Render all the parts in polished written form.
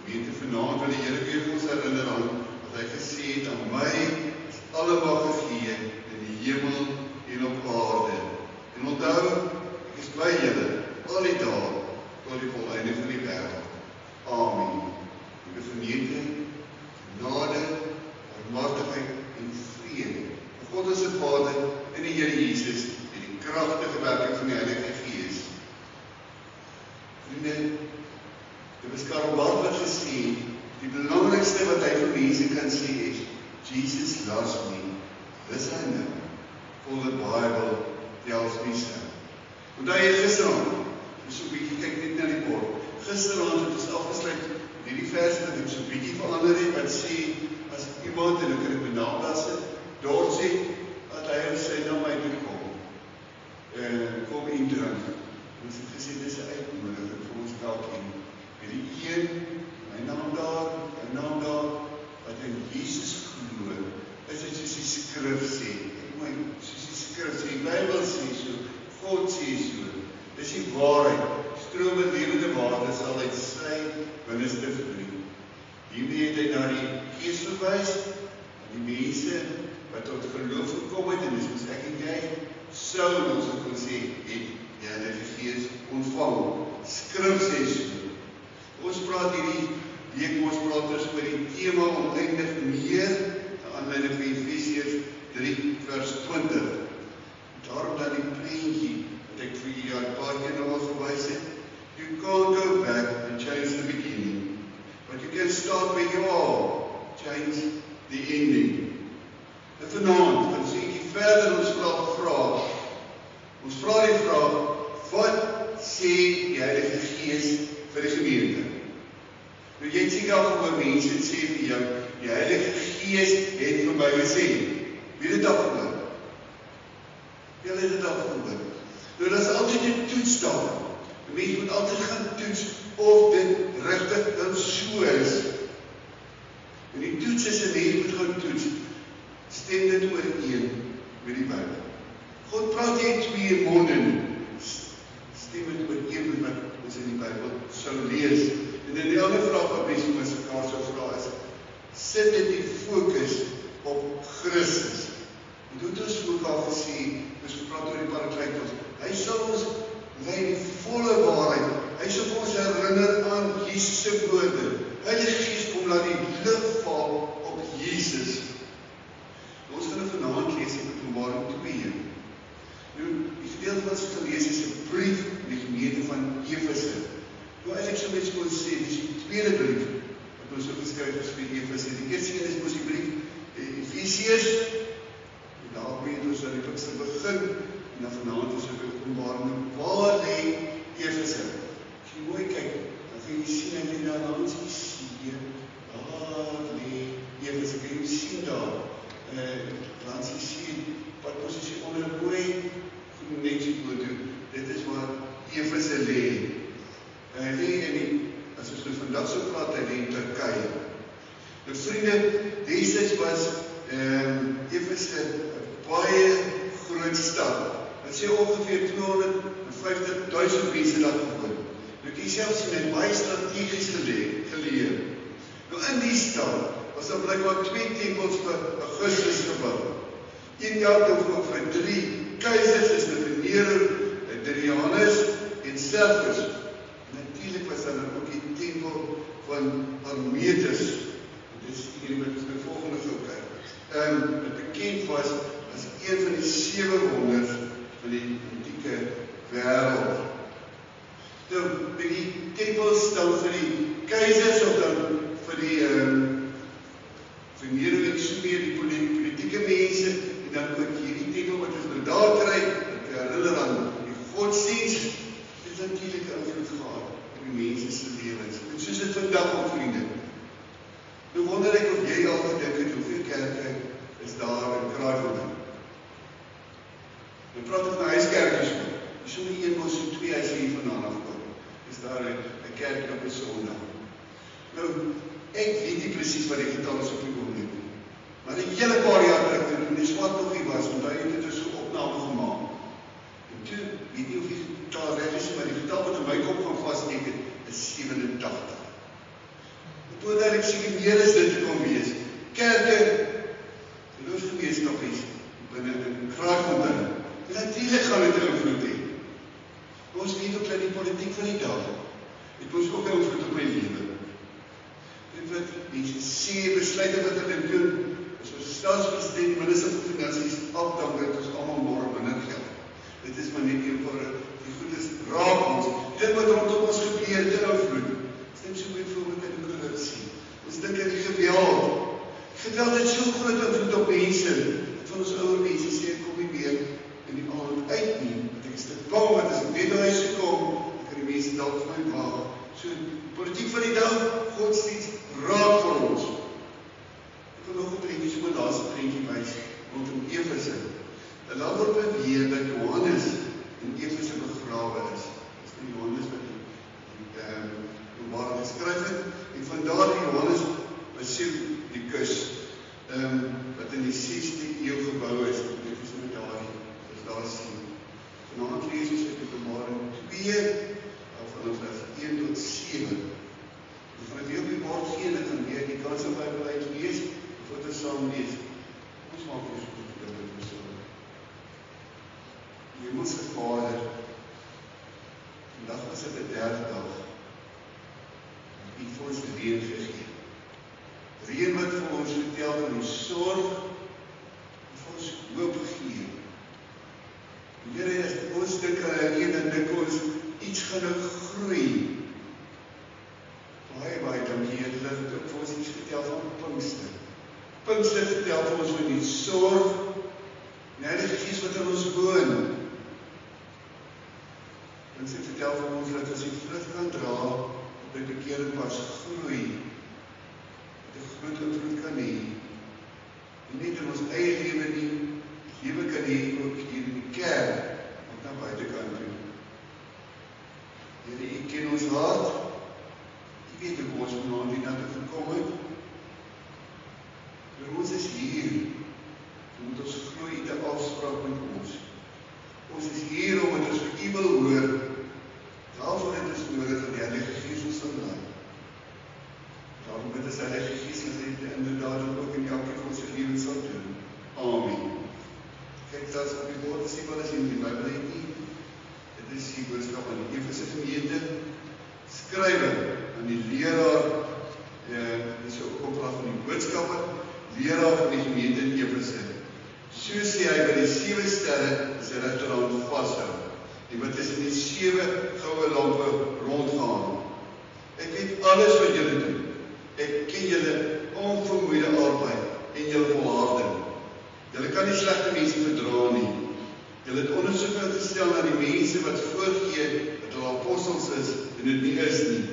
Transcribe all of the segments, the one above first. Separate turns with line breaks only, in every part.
Gemeente, vanaand wil die Here weer vir ons herinner aan wat hy gesê het, aan my is alle mag gegee in die hemel en op aarde. En onthou, ek is by julle al die dae tot die volleinde van die wêreld. Amen. Liewe gemeente, genade, barmhartigheid en vrede van God ons Vader en die Here Jesus en die kragtige werking van die Heilige Gees. Vriende, dit was Karl Barth wat gesê, die belangrikste wat hy vir mense kan sê is, Jesus loves me. This I know, for the Bible tells me so. Onthou jy gisterand, so 'n bietjie kyk net na die bord. Gisterand het ons afgesluit hierdie vers wat ek so 'n bietjie verander het, wat sê, as iemand, en ek kan dit met naam daar sit, daar sê, dat hy of sy na my toe kom indrink. Ons het gesê, dis 'n uitnodiging vir ons elkeen. Met die een, my naam daar, wat in Jesus glo, is dit soos die skrif sê, soos die skrif sê, die Bybel sê so, God sê so, dis die waarheid, strome lewende water sal uit sy binneste vloei. Hiermee het hy na die Gees verwys, aan die mense wat tot geloof gekom het, en dis ons ek en jy, sou ons kon sê, het die Heilige Gees ontvang. Skrif sê so. Ons praat hierdie week, ons praat dus oor die tema oneindig meer, na aanleiding van Efesiërs 3 vers 20. Daarom dan die prentjie, wat ek vir julle 'n paar keer nou al verwys het. You can't go back and change the beginning, but you can start where you are, change the ending. En vanaand, dan sê ek verder ons vraag. Ons vra die vraag, wat sê die Heilige Gees vir die gemeente? Nou jy het seker al gehoor mense sê vir jou, die Heilige Gees het vir my gesê. Wie het dit al gehoor? Julle het dit al gehoor. Nou dat is altyd 'n toets daar. Die mens moet altyd gaan toets of dit regtig dan so is. En die toets is 'n mens moet gaan toets. Stem dit ooreen met die Bybel. God praat nie in twee monde nie. Stem dit ooreen met wat ons in die Bybel sou lees. En dan die ander vraag wat mense met mekaar sou vra is, sit dit die fokus op Christus? En dit het ons ook al gesê, ons gepraat oor die Parakletos, hy sal ons lei die volle waarheid, hy sal ons herinner aan Jesus se woorde, Heilige Gees kom laat die lig val op Jesus. Ons gaan vanaand lees in Openbaring 2. Nou, die gedeelte wat ons gaan lees is 'n brief aan die gemeente van Efese. Nou eintlik sou mens kon sê, dis die tweede brief wat ons so geskryf het vir Efese. Die eerste een is mos die brief Efesiërs. En daarmee het ons aan die tekste begin. En dan vanaand is ook Openbaring. Waar lê Efese? As jy mooi kyk, dan gaan jy sien dat jy daar langs die see, daar lê Efese. Kan jy sien daar? Langs die see, wat posisie onder 'n mooi net so goed doen. Dit is waar Efese lê. En hy lê in die, as ons nou vandag so praat, hy lê in Turkye. Nou vriende, destyds was Efese 'n baie groot stad. Dit sê ongeveer 250.000 mense daar gewoon. Nou kan jy self sien, hy het baie strategies geleë. Nou in die stad was daar blykbaar 2 tempels vir Augustus gebou. Een tempel vir 3 keisers, is Nero, Adrianus en Sergius. Natuurlijk was daar ook die tempel van Armetus. Dit is die wat ons nou volgende gaan kyk. Wat bekend was as een van die 7 wonders van die antieke wêreld. Nou, by die tempels dan vir die keisers of dan vir die vir Nero en so meer die politieke mense, en dan ook hierdie tempel wat ons nou daar kry, dat herinner aan die godsdienst, dit natuurlijk invloed gehad op die mense se lewens. En soos dit vandag ook, vriende. Nou wonder ek of jy al gedink het, hoeveel kerke is daar in Kraaifontein? Nou praat ek van huiskerkies ook. So die een was so 2 huise hier vandaan afkom. Is daar 'n kerk op 'n Sondag. Nou, ek weet nie presies wat die getal is op die oomblik nie. Maar 'n hele paar jaar terug, toen die swart nog nie was, want hy het dit so opname gemaak. En toe, weet nie of die getal reg is, maar die getal wat in my kop gaan vasteken, is 87. kerk seker meer as dit te kom wees. Kerke, geloofsgemeenskappies, binne in Graaffontein. En natuurlik gaan dit 'n invloed hê. Ons weet ook dat die politiek van die dag het ons ook 'n invloed op my lewe. Dit wat mense sê, besluite wat hulle doen, as ons staatspresident, minister van Finansies afdank, dat ons almal môre minder geld. Dit is maar net eenvoudig, die goed is raak ons. Dit wat rondom ons gebeur, te invloed. Ons dink so byvoorbeeld aan die korrupsie. Ons dink aan die geweld. Geweld het so groot invloed op mense. Van ons ouer mense sê, ek kom nie meer in die aand uit nie. Want ek is te bang, want as ek weer na huis gekom, dan kan die mense dalk vir my waag. So, politiek van die dag, godsdienst, raak vir ons. Ek wil nog 'n prentjie, so 'n laaste prentjie wys, rondom Efese. En dan word beweer dat Johannes in Efese begrawe is. Dis nie Johannes wat die Openbaring geskryf het. En vandaar die Johannes besiel die kus, wat in die 6de eeu gebou is. Dit is met daar sien. Vanaand lees ons uit Openbaring 2, van vers 1 tot 7. Ons gaan dit op die bord gee, en dan weer die kans op Bybel uitlees, of wat ons saam lees. Ons maak ons goed dat dit so. Hemelse Vader, vandag was dit 'n derde dag, U vir ons reën gegee. Reën wat vir ons vertel van die sorg, en vir ons hoop gee. Here, as ons dink aan reën, dan dink ons, iets gaan nou groei. Baie dankie, Here, dat het ook vir ons iets vertel van Pinkster. Pinkster vertel vir ons van die sorg, en Heilige Gees wat in ons woon. Pinkster vertel vir ons dat ons die vrug kan dra, op die bekering pas groei, dat 'n groot invloed kan hê. En nie in ons eie lewe nie, lewe kan hê ook hier in die kerk, wat na buitekant toe. Here, U ken ons hart, U weet hoe ons vanaand hiernatoe gekom het. Maar ons is hier, omdat ons glo U het 'n afspraak met ons. Ons is hier omdat ons vir U wil hoor. Daarvoor het ons nodig dat die Heilige Gees ons sal lei. Daarom bid ons Heilige Gees dat hy inderdaad ook in elkeen van ons lewens sal doen. Amen. Kyk, dat is op die woord, sê wat as jy in die Bybel het nie. Dit is die boodskap aan die Efese gemeente. Skrywe aan die leraar, dis ook opdrag van die boodskapper, leraar van die gemeente in Efese. So sê hy, by die 7 sterre is hy regterhand vashou, en wat tussen die 7 goue lampe rondgaan. Ek weet alles wat julle doen. Ek ken julle onvermoeide arbeid en julle volharding. Julle kan nie slegte mense verdra nie. Julle het ondersoek uitgestel na die mense wat voorgee dat hulle apostels is en dit nie is nie.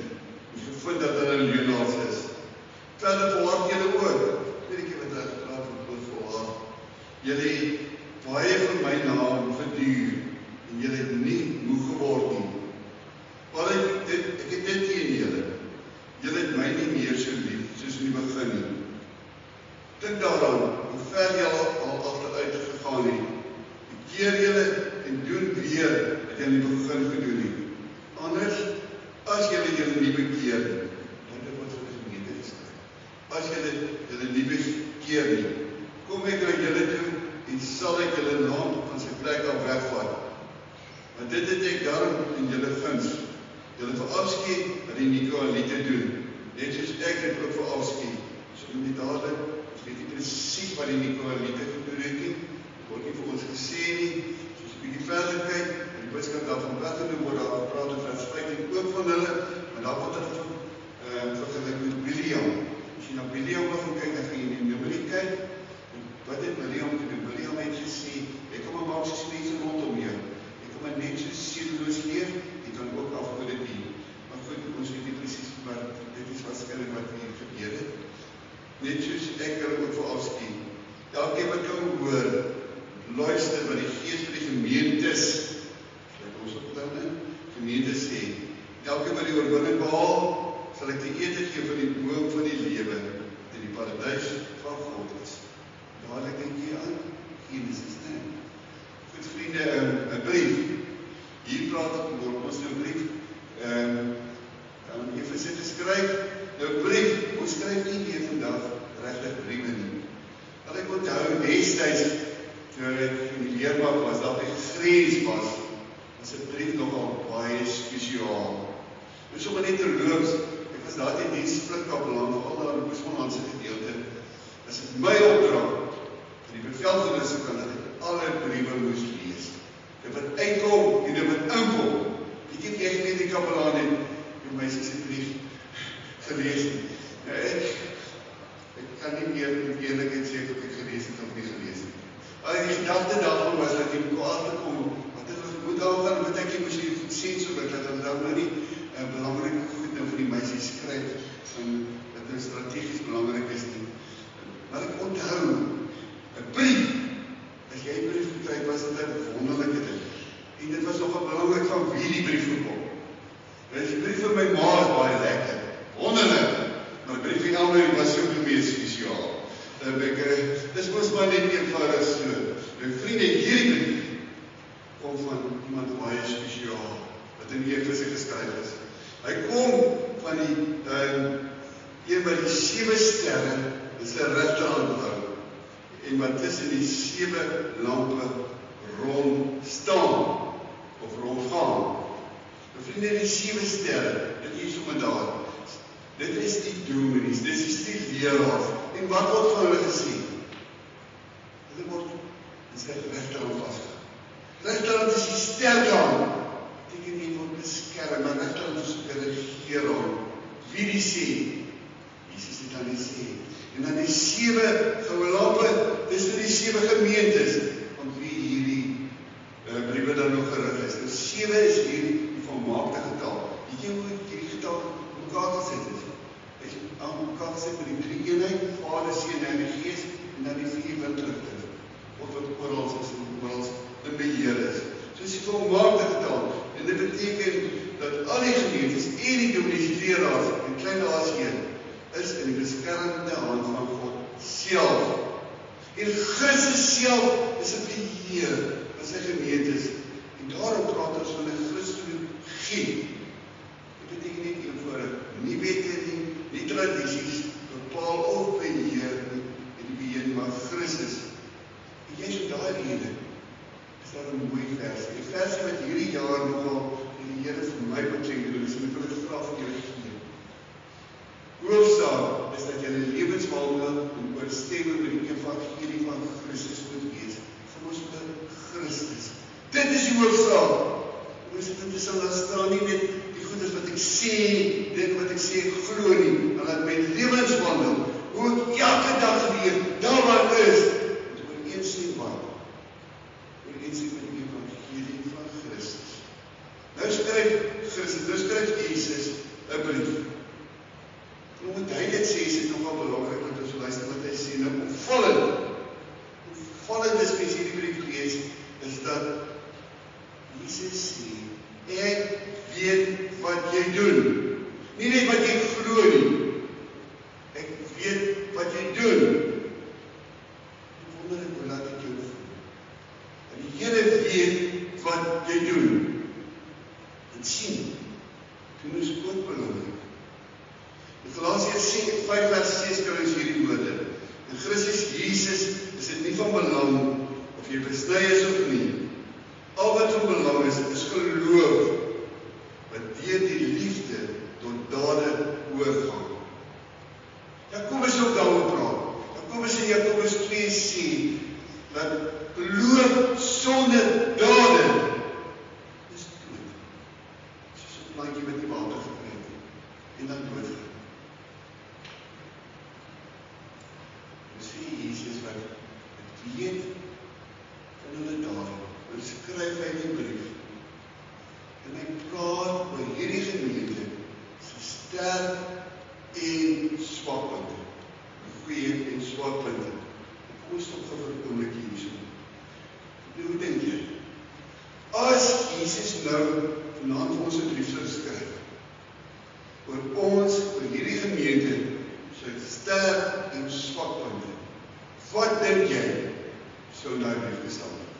En gevind dat hulle leuenaars is. Verder volhard julle ook. Weet ek wat ek praat van woord volhard. Julle het baie van my naam verduur en julle het nie moeg geword nie. Maar ek het dit teen julle. Julle het my nie meer so lief soos in die begin nie. Dink daaraan hoe ver julle al agteruit gegaan het. Bekeer julle en doen weer wat julle in die begin gedoen het. Anders, as julle nie bekeer nie, dan het ons in die gemeente geskryf. As julle nie bekeer nie, kom ek na julle toe en sal ek julle naam van sy plek af wegvat. Want dit het ek daarom in julle guns. Julle verafskeid wat die Nikolaïte doen. Net soos ek dit ook verafskeid. So doen die dadelijk, ons weet nie presies wat die Nikolaïte gedoen het nie. Dit word nie vir ons gesê nie. Soos 'n bietjie verder kyk, en die boodskap daarvan weggenoem word, daar gepraat in vers 15 ook van hulle, maar daar word het vergelyk met Biliam. As jy na Biliam wil gaan kyk, dan gaan jy in die Numeri kyk. Wat het Biliam gedoen? Biliam het gesê, ek kom maar maak soos mense rondom jou. Ek kom maar net soos seeloos leef, jy kan ook afgode dien. Maar goed, ons weet nie presies, maar dit is waarskynlik wat hier gebeur het. Net soos ek hulle ook verafskeid. Elkeen wat kan hoor, luister wat die Gees vir die gemeentes, wat ons op dan gemeentes sê. Elkeen wat die oorwinning behaal, sal ek die ete gee van die boom van die lewe, in die paradys van God is. Dadelijk denk jy aan Genesis 9. Goed vriende, 'n brief. Hier praat word ons nou 'n brief aan Efese geskryf. Nou 'n brief ons skryf nie meer vandag regtig briewe nie. Want ek onthou destyds, toe ek in die leermaak was, dat ek grens was 'n brief nogal baie spesiaal. Dus sommer net terloops, ek was daar die dienstvlugkap beland, veral daar in die Oos-Hollandse gedeelte, as het my opdrag, van die bevelvoerder kan dat ek alle briewe moes lees. Dit wat uitkom en dit wat inkom. Weet jy wie ek net die kapelaan het, die meisie se brief gelees het. Nou ek kan nie meer met eerlikheid sê of ek gelees het of nie gelees het. Die gedagte daarvan was dat jy kwaad te kom, want dit was goed daarvan, wat ek jy moes hier goed sê, so dat dan nou nie belangrike goed nou vir die meisie skryf, wat nou strategies belangrik is nie. Maar ek onthou, 'n brief, as jy 'n brief gekry, was dit 'n wonderlike ding. En dit was nogal belangrik van wie die brief gekom. Die brief van my ma is baie lekker, wonderlik, maar die brief van Elmarie was soveel meer spesiaal. Dis mos maar net eenvoudig so. My vriende, hierdie brief kom van iemand baie spesiaal, wat in die Efese geskryf is. Hy kom van een wat die 7 sterre in sy regterhand hou, en wat tussen die 7 lampe rond staan, of rondgaan. My vriende, die 7 sterre, dit is sommer daar. Dit is die dominees, dit is die leraars. En wat word van hulle gesê? Hulle word in sy regterhand vasgehou. Regterhand is die sterk hand. Beteken nie word beskerm, maar regterhand is ook 'n regering. Wie die sê? Jesus het dan die sê. En dan die 7 goue lampe, dis vir die 7 gemeentes, van wie hierdie briewe dan nog gerig is. Nou 7 is hier die volmaakte getal. Weet jy hoe hierdie getal mekaar gesit is? Hy is aan mekaar gesit met die 3 eenheid, Vader, Seun en die Gees, en dan die 4 windrigters, of wat oral is en oral in beheer is. So is die volmaakte getal, en dit beteken dat al die gemeentes en die dominees, leraars en klein Asië is in die beskermende hand van God self. En Christus self is 'n beheer van sy gemeentes, en daarom praat ons van 'n Christologie. Dit beteken nie eenvoudig nie wette nie tradisies bepaal of beheer en die beheer, maar Christus. En jy so daai rede is daar 'n mooi versie. 'n Versie wat hierdie jaar nogal die Here vir my bekend doen, is, en ek wil dit graag vir julle gee. Hoofsaak is dat julle lewenswandel in ooreenstemming met die evangelie van Christus moet wees. Volgens Christus. Dit is die hoofsaak. Ons het dit sal daar staan nie net die goeders wat ek sê, dit wat ek sê ek glo nie, maar dat my lewenswandel, hoe ek elke dag leef, daar waar ek is, moet ooreenstem wat? Ooreenstem met die evangelie van Christus. Nou skryf Jesus 'n brief. Nou moet hy dit sê, is dit nogal belangrik dat ons luister wat hy sê. Nou opvallend is mens hierdie brief lees, is dat Jesus sê, ek weet wat jy doen. Nie net wat jy glo nie. Ek weet wat jy doen. Ek wonder hoe laat ek jou voel. En die Here weet wat jy doen. En sien, doen is ook belangrik. In Galasiërs 5 vers 6 kry ons hierdie woorde. In Christus Jesus is dit nie van belang of jy besny is of nie. Al wat van belang is geloof, wat deur die liefde tot dade oorgaan. Jakobus ook daaroor praat. Jakobus in Jakobus 2 sê, dat geloof sonder dade is dood. Soos 'n plantjie wat nie water gekry het en dan doodgaan. Jesus wat het weet van hulle dade, dan skryf hy die brief, en hy praat oor hierdie gemeente, se sterk en swakpunte, goeie en swakpunte. Kom ons stop vir 'n oomblik hierso. Nou, hoe dink jy? As Jesus nou vanaand vir ons 'n brief sou skryf, oor hierdie gemeente, se sterk en swakpunte, wat dink jy sou nou brief gestaan het?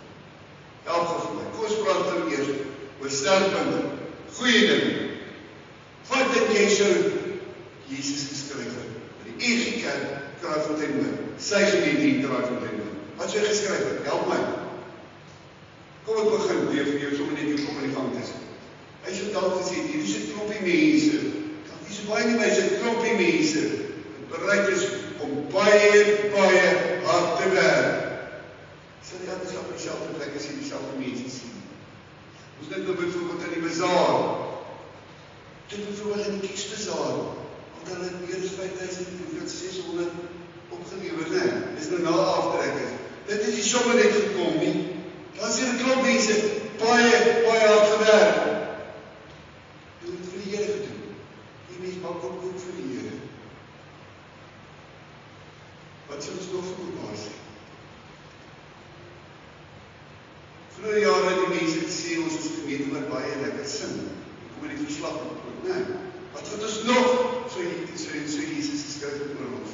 Elke van my. Kom ons praat nou eers oor sterkpunte, goeie dinge. Wat dink jy sou Jesus geskryf het? EG Kerk, Kraaifontein. Sy gemeente in Kraaifontein. Wat sy geskryf het, help my. Kom ek begin weer vir jou sommer net jou kop in die gang te sit. Hy het dalk gesê, hier is 'n klompie mense. Hier is baie nie mense, 'n klompie mense wat bereid is om baie hard te werk. Sal jy altyd op dieselfde plek as jy dieselfde mense sien? Ons dink nou byvoorbeeld aan die bazaar. Dit byvoorbeeld in die Kiesbazaar. Want hulle het meer as 5.600 opgelewer, né? Dis nou na aftrekkers. Dit is nie sommer net gekom nie. Daar is hier 'n klomp mense baie hard gewerk. Jy het vir die Here gedoen. Die mens maak ook goed vir die Here. Wat sal ons nog vir mekaar sê? Vroeger jare het die mense gesê ons is gemeente wat baie lekker sing. Kom in die verslag op, nee. Wat gaat ons nog? So Jesus geskryf het oor ons.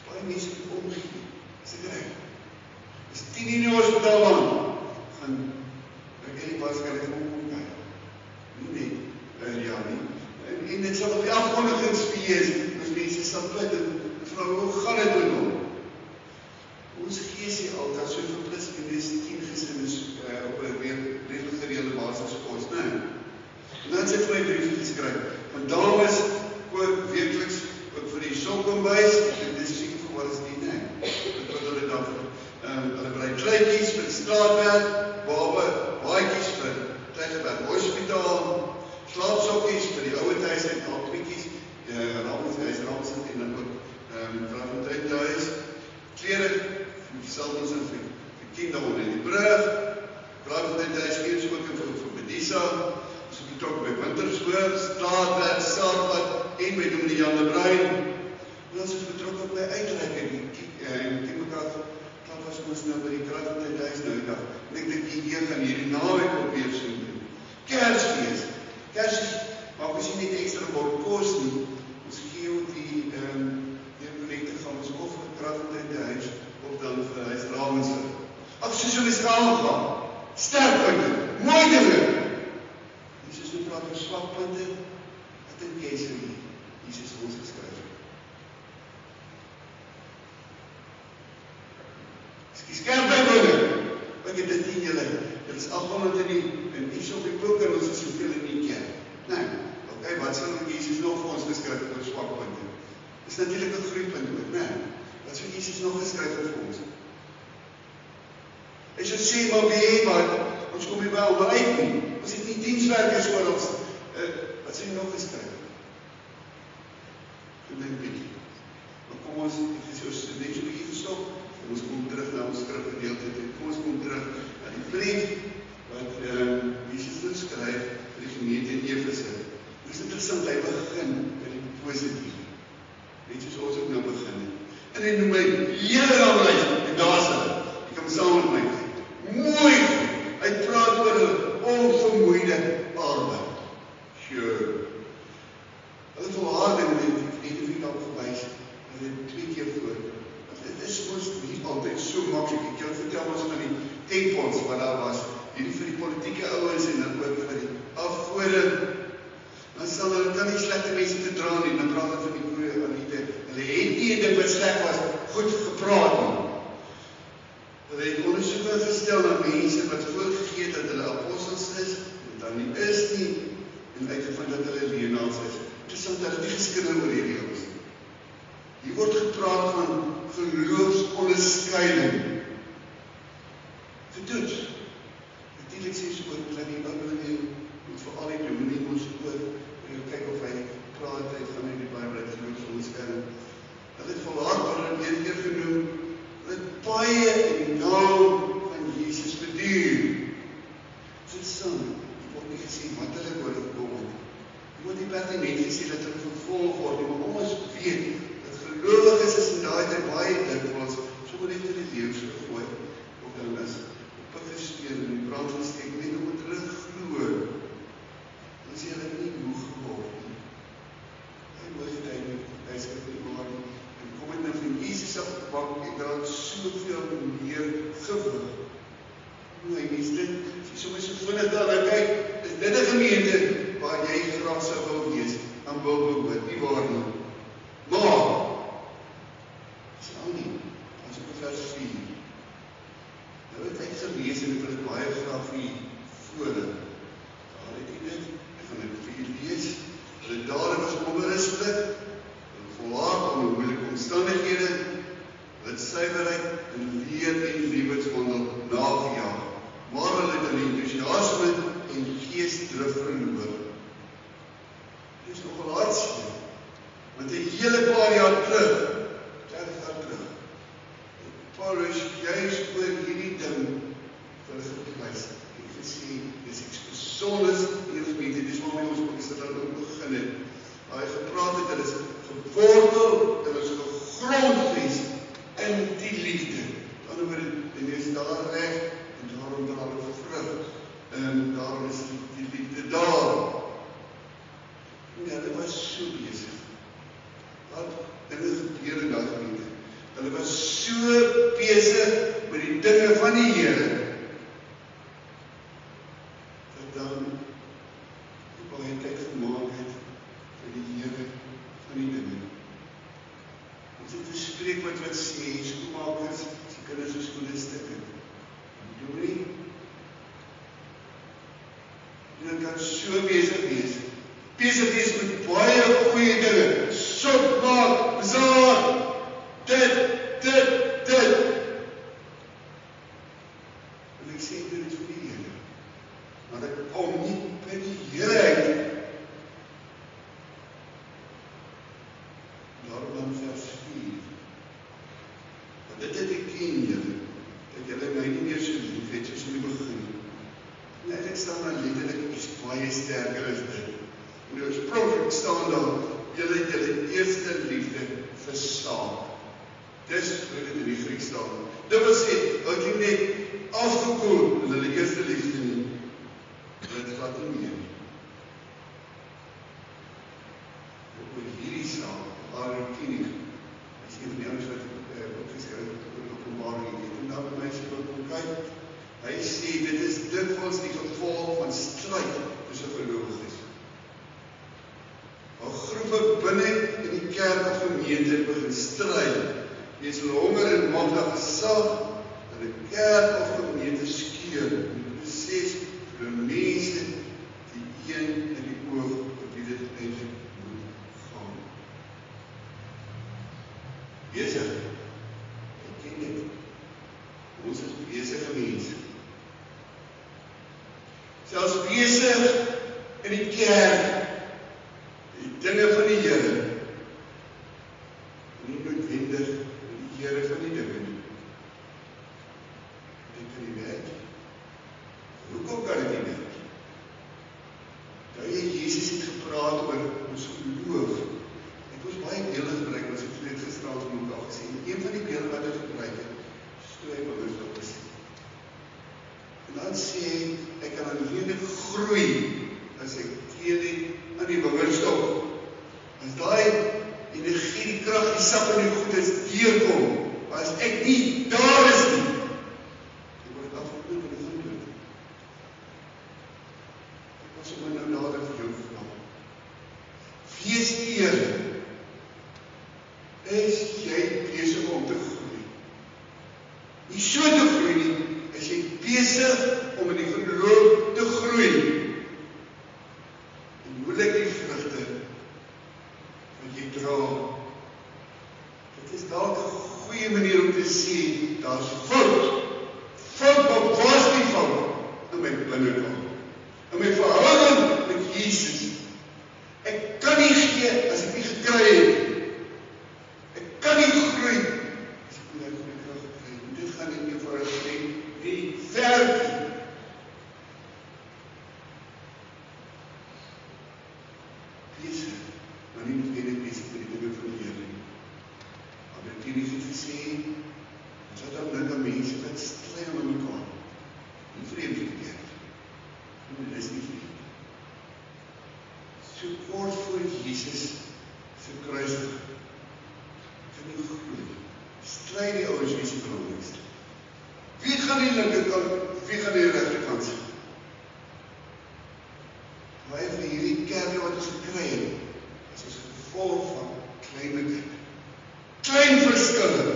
Baie mense moet omgee. Is dit reg? Is 10 in die hospitaal man. Gaan ek hierdie waarskynlik omkyk. Nie, ja nie. En dit sal op die afkondigings wees. Ons mense sal plek en vra hoe gaan dit met hom? Ons gees hier altyd so verplis in die 10 gesinnes op 'n redelijk gereelde basis kos, né? En dan het sy vir my briefie geskryf. Van dames koop wekeliks ook vir die sokkombuis, en dis seker vir wat is die, né? Wat hulle dan hulle berei kleedjies vir straatwerk, baadjies vir Tygerberg Hospitaal, slaapsokkies vir die ouer huis en alkwietjies, Ramshuis en dan ook Kraaifontein huis, klere selfs en vir Kindal in die brug, Kraaifontein huis eens ook vir Bedisa, ons het betrok by Winterspoort, Straatwerk, Saadpad en by Dominee Jan de Bruin. En ons het betrok op my uitreik en Kiemekaart, klap was ons nou by die Kraaifontein huis nou die dag. En ek dink die gaan hierdie naweek op weer so doen. Kersfees. Kersfees maak ons nie net ekstra bord kos nie. Ons gee ook die projekte van ons of Kraaifontein huis of dan vir huis Ramensel. Ag, soos hulle skaal gaan. Sterkpunte, mooi dinge. Jesus nou praat oor swakpunte. Wat dink jy sê Jesus ons geskryf? Skerp Bybel. Ek het dit nie julle. Dit is 800 in iets op die boek en ons is soveel in die kerk. Nee, okay, wat sal Jesus nog vir ons geskryf oor swakpunte? Dis natuurlik 'n groeipunt ook, né? Wat sou Jesus nog geskryf het vir ons? Hy sou sê, maar weet wat, ons kom hier wel uit nie. Ons het nie dienswerkers oor ons. Wat sou hy nog geskryf? Ek dink bietjie. Maar kom ons, ek is so net so bietjie gestop, en ons kom terug na ons skrifgedeelte toe. Kom ons kom terug na die brief, wat Jesus nou skryf, vir die gemeente in Efese. Dit is interessant, hy begin by die positief. Net soos ons ook nou begin het. En hy noem my hele ramlys, en daar is hulle. Ek kom saam met my. Mooi, hy praat oor hulle onvermoeide arbeid. Sure. Hulle het volhard en het nie al gewys, hulle het 2 keer voor. Dit is ons nie altyd so makkelijk. Ek kan vertel ons van die tempels wat daar was, hierdie vir die politieke ouens en dan ook vir die afgode. Dan sal hulle kan nie slegte mense te dra nie, dan praat hulle van die goeie Anite. Hulle het nie en dit wat sleg was, goed gepraat nie. Hulle het ondersoeke gestel na mense wat voorgegee dat hulle apostels is, en dan nie is nie, en uitgevind dat hulle leenaars is. Interessant, hulle het nie geskille oor hierdie ouens. Hier word gepraat van geloofsonderskeiding. Getoets. Natuurlijk sê so oor dat die ouderlinge moet vir al die dominee ons oor kyk of hy praat uit van die Bybel uit geloofsonderskeiding. Hulle het volhard oor hulle keer genoem. Hulle het baie in die naam van Jesus beduur. So dit staan, dit word nie gesê wat hulle oor gekom het. Dit word nie pertinent gesê dat hulle vervolg word, maar om ons weet gelowiges is in daai tyd baie dikwels sommer net in die leeu so gegooi of dan is op 'n steen en die brand gesteek net om dit terug glo. Dan sê hulle nie moeg geword nie. Hy moet hy sê nie maar en kom dit nou van Jesus af pak en dan soveel meer gewig. Nou hy is dit sommer so vinnig daar kyk, is dit 'n gemeente waar jy graag sou wil wees aan wil behoort, nie waar nie. Want 'n hele paar jaar terug, 30 jaar terug, Paulus juist oor hierdie ding vir hulle gepleit en gesê, dis iets besonders in die gemeente, dis waarmee ons Pinksterdag ook begin het. Waar hy gepraat het, dit is gewortel, dit is gegrondves in die liefde. Aan die ander en jy is daar reg, en daarom dra hulle vrug, en daarom is die liefde daar. En hulle was so besig. Wat dinge gebeur in daai gemeente? Hulle was so besig met die dinge van die Here, dat dan baie tyd gemaak het vir die Here van die dinge. Ons het 'n spreekwoord wat sê, skoenmakers, as die kinders se skoene stikken. Doen nie? Jy kan so besig wees met baie goeie dinge, sop maak, bazaar, dit. En ek sê dit is vir die Here, maar ek kom nie by die Here uit. Daarom dan vers 4, want dit het ek ken julle, dat julle my nie meer so lief het soos in die begin. En ek staan maar letterlik iets baie sterker as dit. En oorspronklik staan daar, julle het julle eerste liefde versaak. Dis hoe dit in die Grieks staan. Dit wil sê, hulle het net afgekoel in hulle eerste liefde nie. Dit gaat nie meer. Oor hierdie saak, Aaron Kienig, as een van die anders wat opgeskryf het oor Openbaring, en dan met my sê wat kom kyk, hy sê, dit is dikwels die gevolg van stryd tussen gelowiges. Al groepe binne in die kerk of gemeente begin stry, wees hulle honger en magtig gesag, dat die kerk of gemeente skeur, en die proses vir die mense, die een in die oog, op wie dit eindelijk moet gaan. Besig, ek ken dit, ons is besige mense, selfs besig in die kerk, die dinge van die Here, nie noodwendig die Here van die dinge nie. Dit kan nie werk. Hoekom kan dit nie werk? Nou Jesus het gepraat oor ons geloof. Ek was baie beelde gebruik, ons het net gisterand met mekaar gesê, een van die beelde wat ek gebruik het, stoei bewustheid is. En dan sê ek kan alleen groei, as ek deel het aan die bewustheid. As daai energie, die krag, die sap in die goed is deurkom, maar as ek nie daar is nie, dan word ek afgeloop en ek gaan dood. Ek was sommer nou nader vir jou vraag. Wees eerlik. Is jy besig om te groei? Nie so te groei nie, is jy besig om in die geloof te groei. En hoe lyk die vrugte wat jy dra? Dit is dalk 'n goeie manier om te sê, daar's fout. Fout, maar was die fout? In my binnekant. In my verhouding met Jesus. Ek kan nie gee as ek nie gekry het. Ek kan nie groei as ek nie goeie krag gekry het. Dit gaan nie eenvoudig sê, die werk. Besig, maar nie noodwendig besig met die dinge van die Here. Maar dit het nie gesê, ons het dan dink aan mense wat stry met mekaar. Nie vreemd verkeerd. Dit is nie vreemd. So kort voor Jesus se kruising, kan nie groei. Stry die ouens wie se belangrikste. Wie gaan die linkerkant, wie gaan die regterkant sit? Baie van hierdie kerne wat ons gekry het, is as gevolg van klein verskille.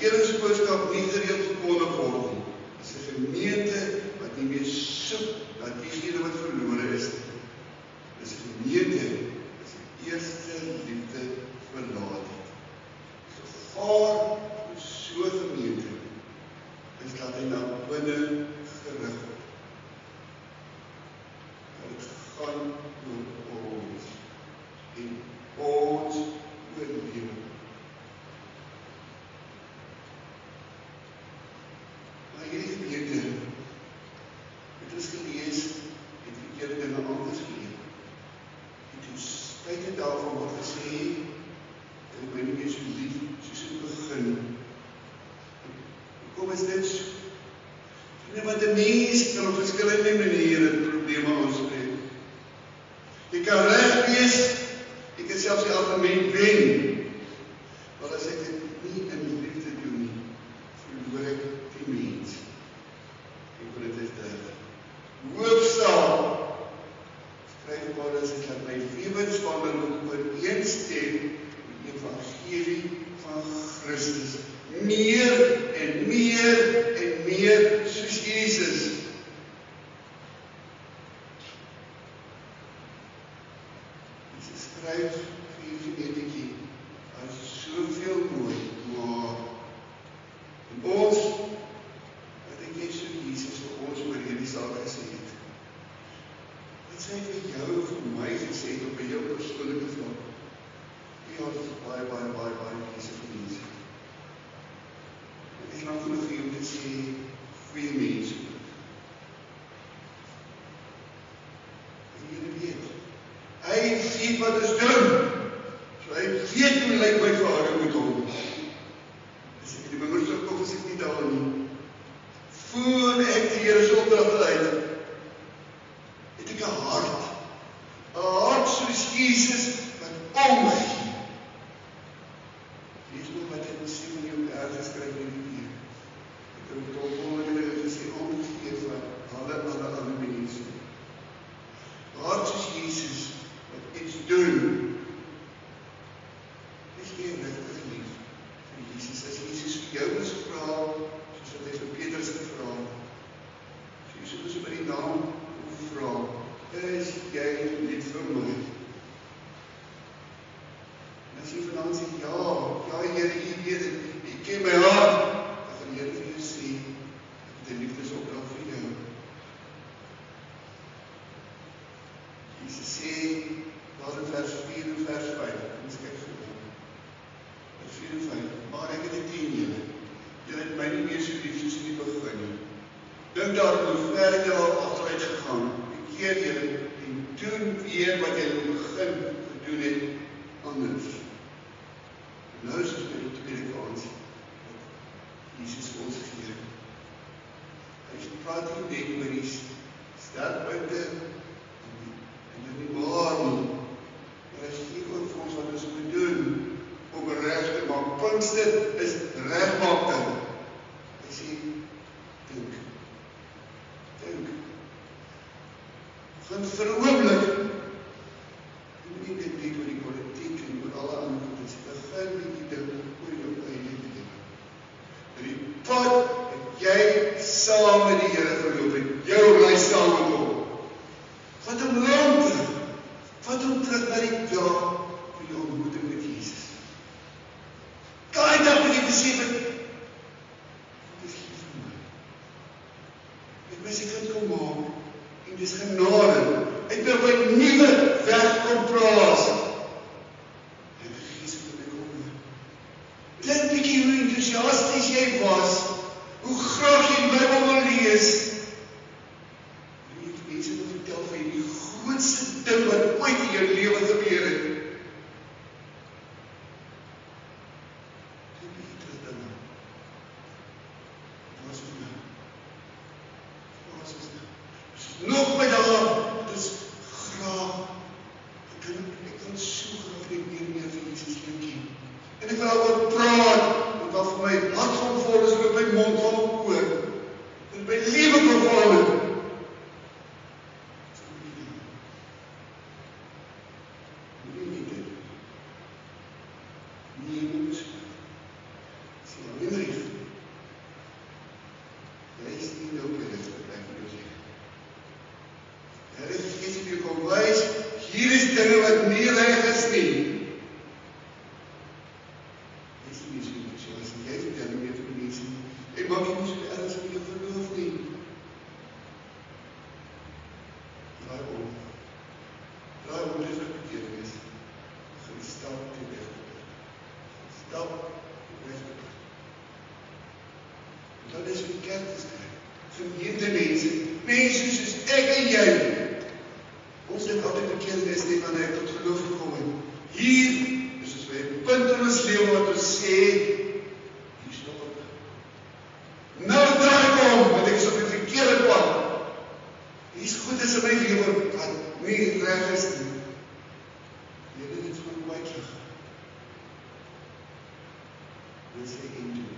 bekeringsboodskap nie gereeld verkondig word nie. Dis 'n gemeente wat nie meer soek na diegene wat verlore is nie. Dis 'n gemeente wat sy eerste liefde verlaat het. Die gevaar van so 'n gemeente is dat hy na binne gerig word. Dit gaan oor ons en ons oorlewing. Maar hierdie gemeente het ons gelees, het verkeerde dinge anders geleer. En ten spyte daarvan word gesê, dat ek my nie meer so lief soos in begin. Kom is dit so? Want 'n mens kan op verskillende maniere probleme aanspreek. Jy kan reg wees, jy kan selfs die argument wen. Maar as ek dit nie in liefde doen nie, verloor ek die mens. En dit is dit. Hoofsaak skryf Paulus dat my lewenswandel ooreenstem met die evangelie van Christus. Meer en meer en meer soos Jesus. Jesus skryf vir hierdie gemeentjie as soveel mooi, maar en ons, ek dink jy so Jesus vir ons oor hierdie saak gesê het. Wat sy vir jou, vir my gesê het op by jou persoonlike vlak. Ja, dit is baie kiese vir mense. Dit is lang genoeg hier om te sê, goeie mense. En jy weet, hy weet wat ons doen. So hy weet hoe lyk my verhouding met hom. As ek die binger terugkom, as ek nie daar nie. Voor ek die Here se opdragte uit, het ek 'n hart. 'n hart soos Jesus wat omgee. Lees nog wat hy sê van jou ergens skryf in die Bybel. Ek het ook volgende gesê omgee van alle mense. Hart soos Jesus wat iets doen. Is jy regtig lief vir Jesus? As Jesus vir jou is gevra, soos wat hy vir Petrus gevra het. Jesus is by die naam gevra, is jy lief vir my? En as jy vanaand sê, ja Here, U weet dit, U ken my hart, dan gaan die Here vir jou sê, ek het 'n liefdesopdrag vir jou. Jesus sê, daar in vers 4 en vers 5, ons kyk vir jou. Vers 4 en 5, maar ek het dit teen julle. Julle het my nie meer so lief soos in die begin nie. Dink daarom hoe ver julle al agteruit gegaan, bekeer julle en doen weer wat julle in die begin gedoen het, anders. Nou is dit by die tweede kans wat Jesus vir ons gee. Hy praat nie net oor die sterkpunte en die maar nie. Maar hy sê ook vir ons wat ons moet doen om reg te maak. Pinkster is regmaking. Hy sê, dink. Gaan vir 'n oomblik. Jy moet nie net oor die politiek en oor alle ander goed sê. Begin met die ding oor jou eie lewe. Die pad wat jy saam met die Here geloop het, jou reis saam met hom. Vat hom lank terug. Vat hom terug na die dag van jou ontmoeting met Jesus. Daai dag wat jy besef het, dit is lief vir my. Ek mis die kind kom maak, en dis genade. Ek wil my nuwe weg kom plaas. Dink bietjie hoe enthousiasties jy was, hoe graag jy die Bybel wil lees. En jy het mense wil vertel van die grootste ding wat ooit in jou lewe gebeur het. Dink bietjie terug daarna. Wat was dit nou? Nog by daar, dit is graag. Ek kan so graag net meer vir Jesus ken. En ek wil daaroor praat, want wat vir my hart van vol is, loop my mond van oor. En my lewe kan verander. Nee, mens. Sien, maak jy nie so ergens met jou geloof nie. Draai om, dit wat bekeerd is. Gaan stap die weg op. Stap die weg op. En dat is wat die kerk is krijg. Gemeente mense soos ek en jy. Ons dink altyd bekeerd is nie wanneer ek tot geloof gekom het. Hier is ons by 'n punt in ons lewe wat ons sê, hier stop ek. Nou draai ek om, want ek is op die verkeerde pad. Hier is goed is in my lewe wat nie reg is nie. Jy het dit vir my terug. Dit sê en doen.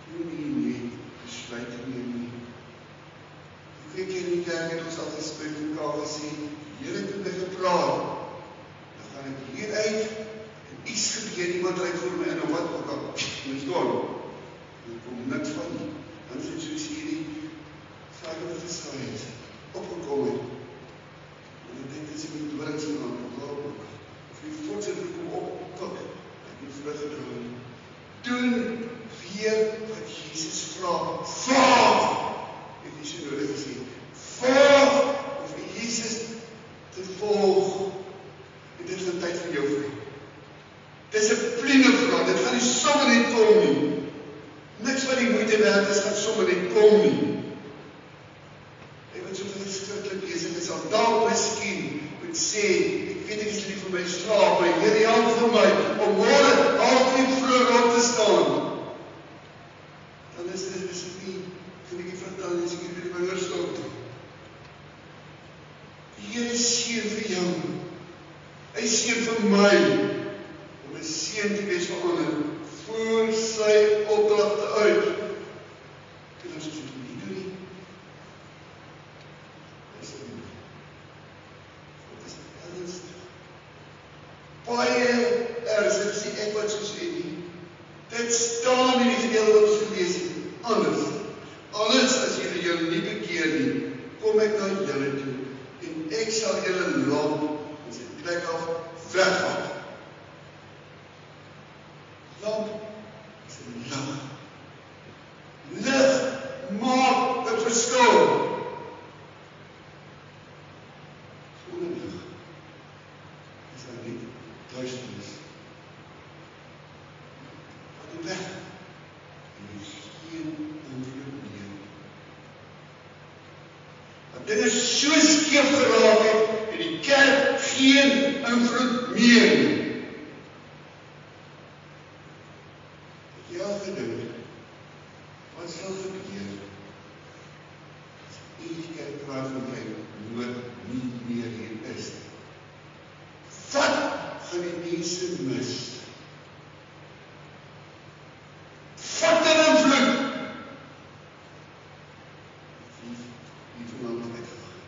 Doen nie, besluit nie. Hoeveel keer in die kerk het ons al gespreek met mekaar gesê, Here het met my gepraat. Dan gaan ek hier uit en iets gebeur, iemand ry voor my in of wat ook al. Verstaan? Dan kom niks van nie. Dan is dit soos hierdie saak wat gesaai is, opgekom het. En ek dink dit is nie dwellings van aan of waar ook. Of die voortsit kom op, tot ek moet teruggedra. Doen weer wat Jesus vra. Vaar! Het nie so nodig gesê. Vaar! Of Jesus te volg. En dit is 'n tyd van jou vra. Dissipline vra. Dit gaan nie sommer net kom nie. Niks wat die moeite werd is, gaan sommer net kom nie. Hy wat soveel skrikkelik besig is, sal dalk miskien moet sê, ek weet ek is lief vir my slaap, maar Here help vir my om môre 8:30 vroeg op te staan. Dan is dit nie, kan ek nie vertel, as ek hier by die wingerd stop. Die Here seën vir jou. Hy seën vir my, om 'n seën te wees vir ander, voer sy opdragte uit. En as ons dit nie doen nie, is dit nie. Dit is ernstig. Baie ernstig, sê ek wat so sê nie. Dit staan in die gedeelte wat ons gelees het. Anders as julle julle nie bekeer nie, kom ek na julle toe, en ek sal julle lamp in sy plek af wegvat. Lamp is 'n lig. Lig maak 'n verskil. Sonder lig is daar net duisternis. Wat die weg en die geen invloed meer. Want dit is so skeef geraak het en die kerk geen invloed meer. Ja, gedink, wat sal gebeur? As die kerk praat van my nood nie meer hier is. Wat gaan die mense mis? Wat 'n invloed! Wie van ons weggaan?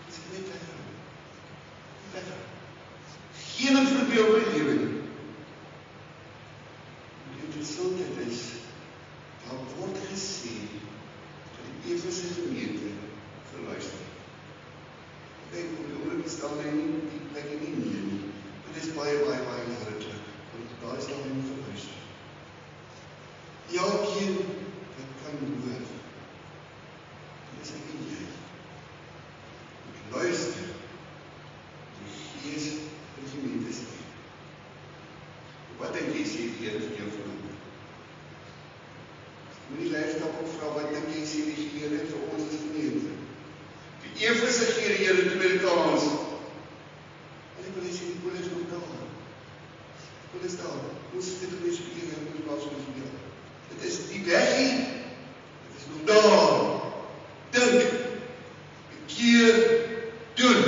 Dis net weggaan. Weggaan. Geen invloed meer op my lewe nie. Die interessantheid is, daar word gesê, dat die Efese gemeente verluister. Ek denk, op die oorlog staan hy nie, die plek nie meer nie. Maar dit is baie jare terug. Want daar is daar nie verluister. Elkeen wat kan hoor, dit is ek en jy. Moet luister, die Gees van die gemeente sê. Wat dink jy sê die Here vir jou vanoggend? Moet die leierskap ook vra, wat dink jy sê die Here vir ons as gemeente? Die Efese gee die Here toe by die kans. En ek wil sê die kool is nog daar. Kool is daar. Ons sit dit nie so hier in die plaas van die Here. Dit is die weg hier. Dit is nog daar. Dink. Bekeer. Doen.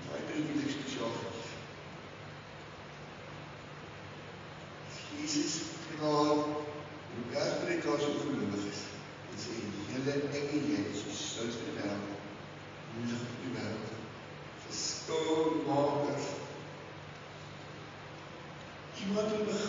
Daai drie wil ek spesiaal gekies. Jesus praat en bergprediker so gelowig is en sê, julle ek en jy is so sout vir die wêreld, lig vir die wêreld, verskilmakers. Iemand wil begin